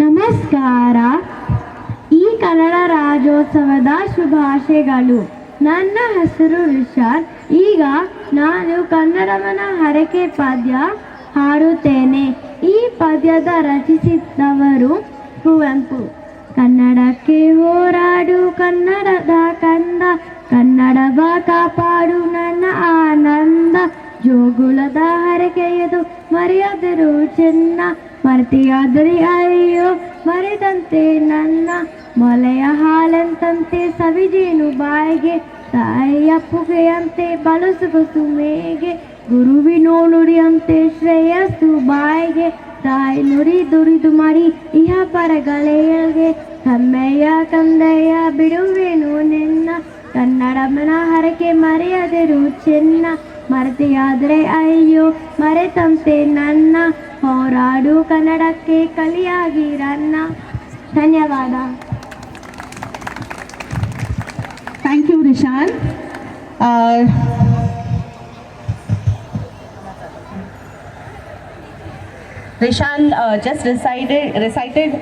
ನಮಸ್ಕಾರ. ಈ ಕನ್ನಡ ರಾಜ್ಯೋತ್ಸವದ ಶುಭಾಶಯಗಳು. ನನ್ನ ಹೆಸರು ರಿಷಾದ್. ಈಗ ನಾನು ಕನ್ನಡವನ ಹರಕೆ ಪದ್ಯ ಹಾಡುತ್ತೇನೆ. ಈ ಪದ್ಯದ ರಚಿಸಿದವರು ಕುವೆಂಪು. ಕನ್ನಡಕ್ಕೆ ಹೋರಾಡು ಕನ್ನಡದ ಕಂದ, ಕನ್ನಡವ ಕಾಪಾಡು ನನ್ನ ಆನಂದ. ಜೋಗುಳದ ಹರಕೆಯದು ಮರೆಯದಿರು ಚೆನ್ನ, ಮರೆತಿಯಾದರೆ ಅಯ್ಯೋ ಮರೆದಂತೆ ನನ್ನ. ಮೊಲೆಯ ಹಾಲಂತಂತೆ ಸವಿಜೇನು ಬಾಯಿಗೆ, ತಾಯಿಯ ಪುಗೆಯಂತೆ ಬಳಸುಗಸು ಮೇಗೆ. ಗುರುವಿನೋ ನುಡಿಯಂತೆ ಶ್ರೇಯಸ್ಸು ಬಾಯಿಗೆ, ತಾಯಿ ನುಡಿ ದುಡಿದು ಮಾಡಿ ಇಹ ಪರಗಳೆಯಗೆ. ಕಮ್ಮೆಯ ಕಂದೆಯ ಬಿಡುವೆನು ನಿನ್ನ, ಕನ್ನಡಮನ ಹರಕೆ ಮರೆಯದಿರು ಚೆನ್ನ. ಮರೆತೆಯಾದರೆ ಅಯ್ಯೋ ಮರೆತಂತೆ ನನ್ನ, ಹೋರಾಡು ಕನ್ನಡಕ್ಕೆ ಕಲಿಯಾಗಿರನ್ನ. ಧನ್ಯವಾದ. Thank you, Rishan. Rishan just recited